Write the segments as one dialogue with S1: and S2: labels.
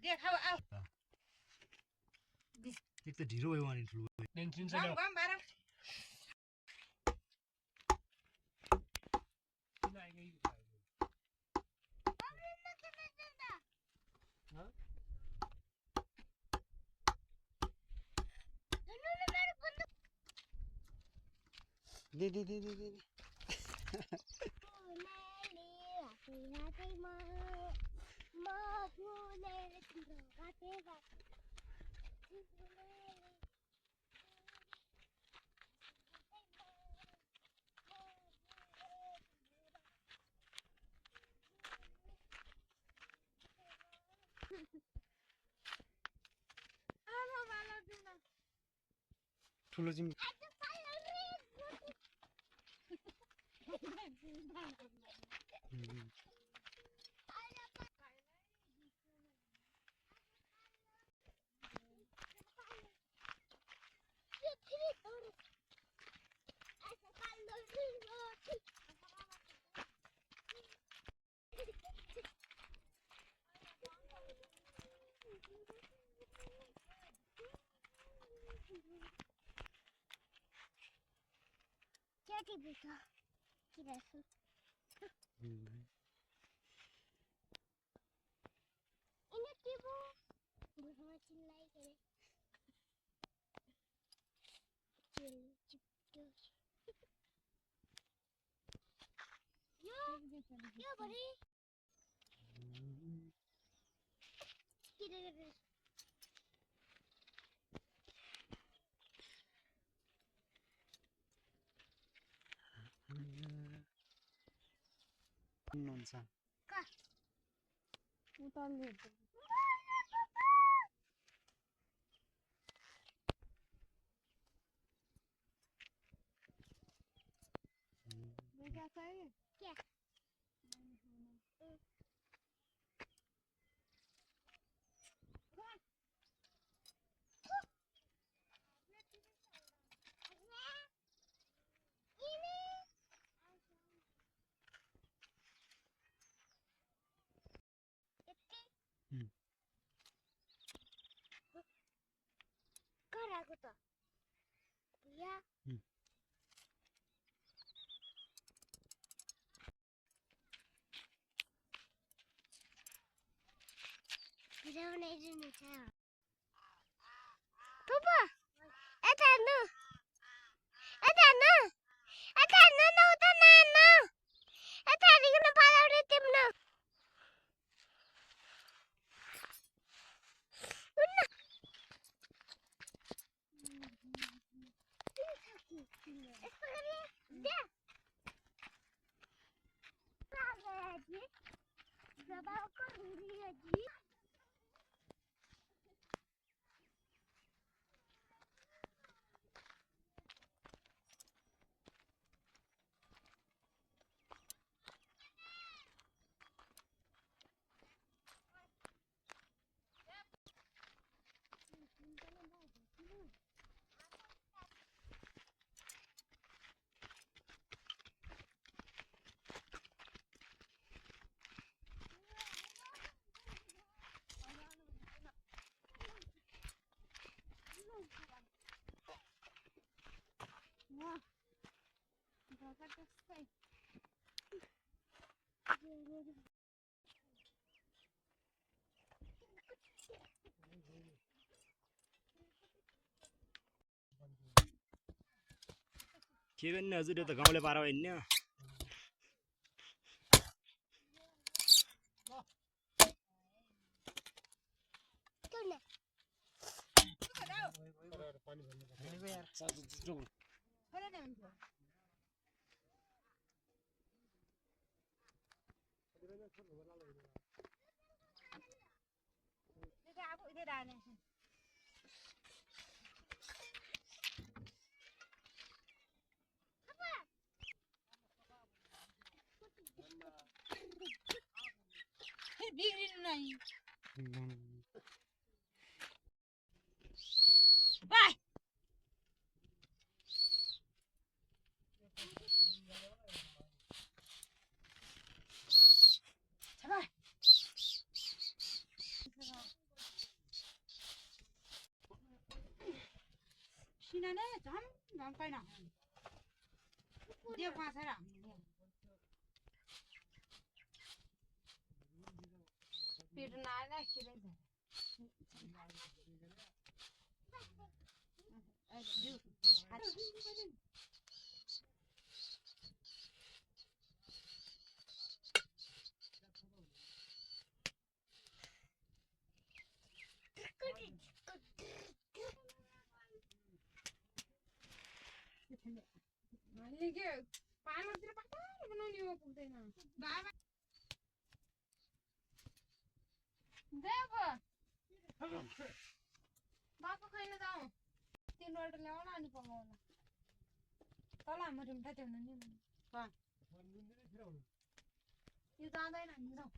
S1: देखाऊ आऊ
S2: एक त ढिरो भयो अनि ठुलो
S3: टेन्सन
S1: गम
S3: छैन
S1: गम बारा
S2: दे ठुलो जिम
S4: क्या की बेटा की रसो इन्हें की वो बुढ़वा चिल्लाई करे चिल चिपटो यो बड़ी किधर
S2: हुन्छ
S4: का उताल्नु क्या चाहिए क्या कराको त भैया भिडियोने जुन छ पप्पा एता न न उता न एता रिगन पालाउरे तिम्रो
S2: के गर्ने हजुर यो त गाउँले पारा होइन
S1: बिग्रिनु नाही झन् झम्काइन त्यो पासेर पेट नआएला किरै
S4: के पालतिर पातलो बनाउने हो पुग्दैन
S1: बाबा
S4: देव बाबा खाइन जाऊ तिनवटा ल्याउन अनि पकाउला तल हाम्रो रुम थाहा थिएन नि यो जाँदैन हामी जाउँ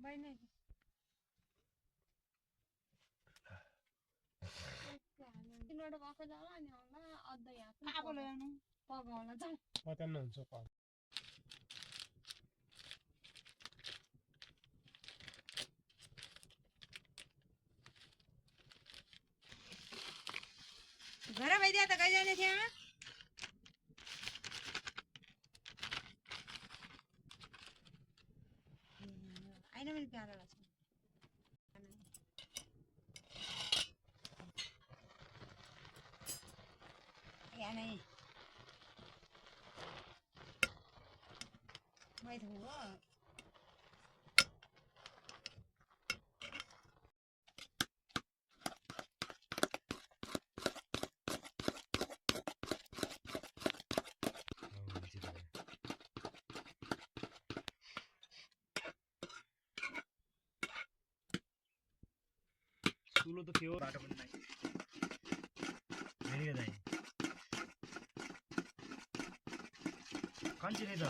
S4: बहिनी तिनवटा पकाएको जाला अनि आउँदा अद्धा यहाँ
S1: अब ल्याउनु
S4: पकाउला जाउँ
S3: पतन हुन्छ पाल
S1: घर भइदिया त कहिले जाने थियो आइन मैले प्यारो लाग्छ यहाँ नै मैथो हो
S2: चुलो त थियो बाटो पनि नै हेरि दाइ कन्ची नै त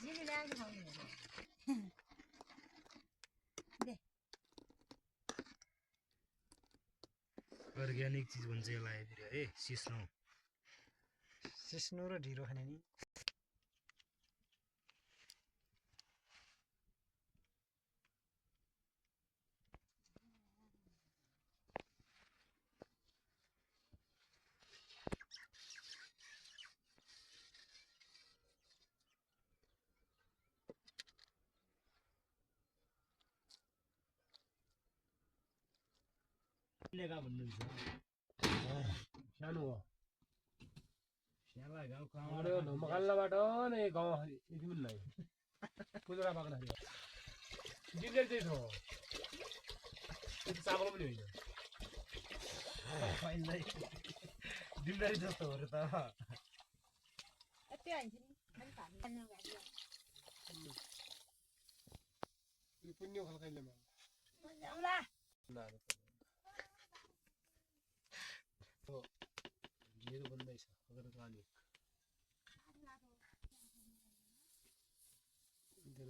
S1: जिमी ल्याएको खाउने
S2: अर्ग्यानिक चिज भन्छ यसलाई फेरि है
S3: सिस्नो र ढिरो खाने नि
S2: लेगा भन्नुहुन्छ
S3: सानो हो
S2: स्याला गाउँ
S3: हाम्रो नमकाल्लाबाट नै गाउँ यति पनि नै कुजुरा पाक्दाखेरि जिल्लेर चाहिँ छ त्यो चावल पनि होइन
S2: पहिल्यै दिनदारी जस्तो हो र त
S1: त्यो हान्छ नि मैले खानु
S3: यो पुण्य खालकाइले
S1: आउला
S3: ढिरो बन्दैछ अगर जाने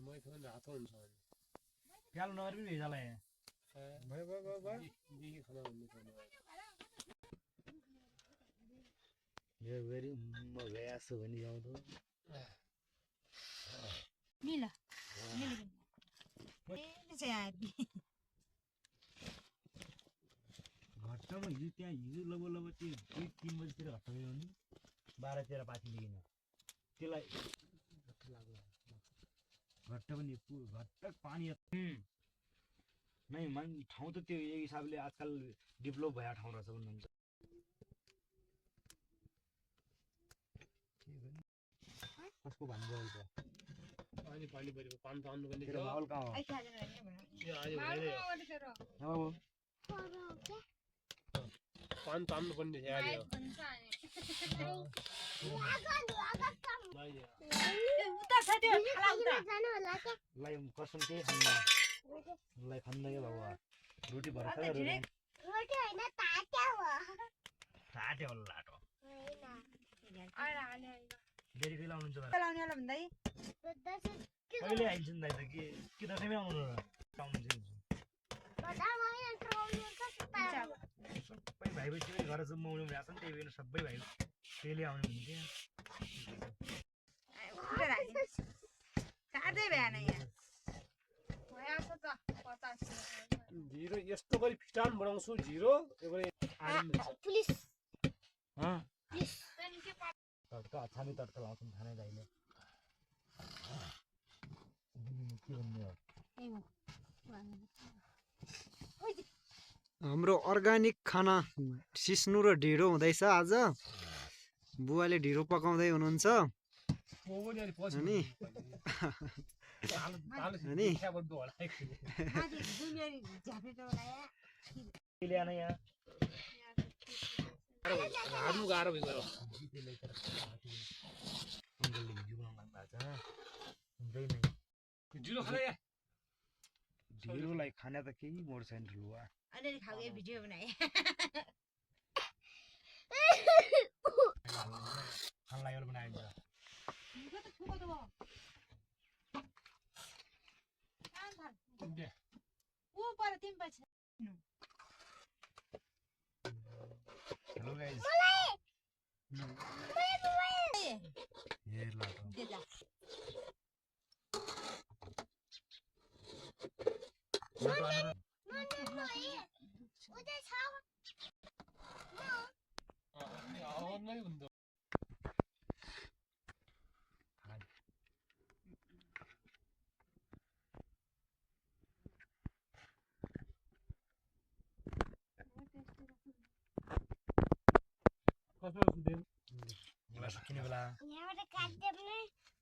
S3: मै थोरै रातो हुन्छ अनि
S2: प्यालो नगर पनि भेजाला
S3: भयो दिदी खाना भन्ने छैन
S2: यो गरी म गएछु भने जाउँदो
S1: मिला मिला ए चाहिँ आए
S2: घट्टामा हिजो त्यहाँ हिजो लगभग त्यो 2-3 बजीतिर घट्टा गयो भने 12-13 पाथी लिगिन त्यसलाई घट्टा पनि घट्टा पानी नै मन ठाउँ त त्यो एक हिसाबले आजकल डेभलप भएको ठाउँ रहेछ भन्नुहुन्छ कसको भन्दै हो
S3: पानी पानी परेको पानी त आउनु पनि
S2: तेरो माहौल कहाँ हो
S1: आई खाने भने
S3: यो आज भइरहेको
S2: बाबु
S3: पानी त आउनु पर्ने थियो आज
S1: उता छ त्यो खाला उता
S2: लाई कसम के खान्न लाई खान्न के बाबु रोटी भर्खर रोटी
S4: रोटी हैन तात्या हो
S2: ताटे होला लाटो
S4: हैन
S1: आएर हाले
S2: डेरी कहिले आउनुहुन्छ
S1: लाउनेवाला भन्दै
S2: कहिले आइन्छ नि दाइ त के दसैँमै आउनु र आउनु चाहिँ सबै भाइ बहिनी घर जम्मा आउने भनेको छ नि त्यही भएर सबै भाइ त्यसले आउने हुन्थ्यो
S1: काट्दै भएन यहाँ
S4: भइहाल्छ त 50
S3: झिरो यस्तो गरी फिटान बनाउँछु झिरो
S4: पुलिस
S2: तड्का छामी तड्का लाउँछन् खाने दाइले के भन्ने हो
S5: हाम्रो अर्गानिक खाना सिस्नु र ढिँडो हुँदैछ आज बुवाले ढिँडो पकाउँदै हुनुहुन्छ अनि
S2: ल्याएन यहाँ
S3: गाह्रो भयो
S2: ढिँडोलाई खाना त केही मोड छैन ठुलो
S1: अलिअलि खालको भिडियो बनाए
S2: खानलाई बनाइन्छ
S1: ऊ पर तिमी पछि
S2: हेलो गाइस हेर ल
S1: देला
S2: किन बेला
S4: यहाँबाट काट्दै पनि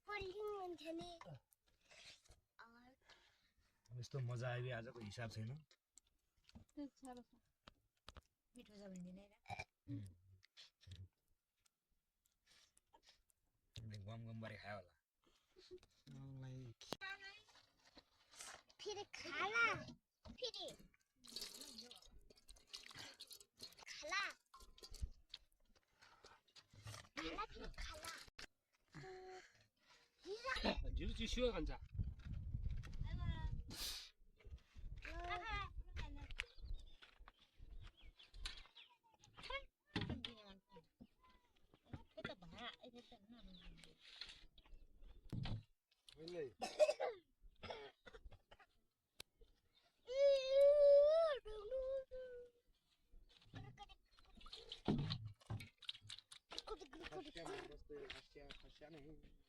S4: पोलिङ हुन्छ नि
S2: यस्तो मजा आयो आजको हिसाब छैन
S1: मिठो छ भन्दिनै
S2: गम गम बारे खायो होला
S4: फेरि खाला फेरि खाला
S3: झिरो चिसो खान्छ
S5: खस्या नहीं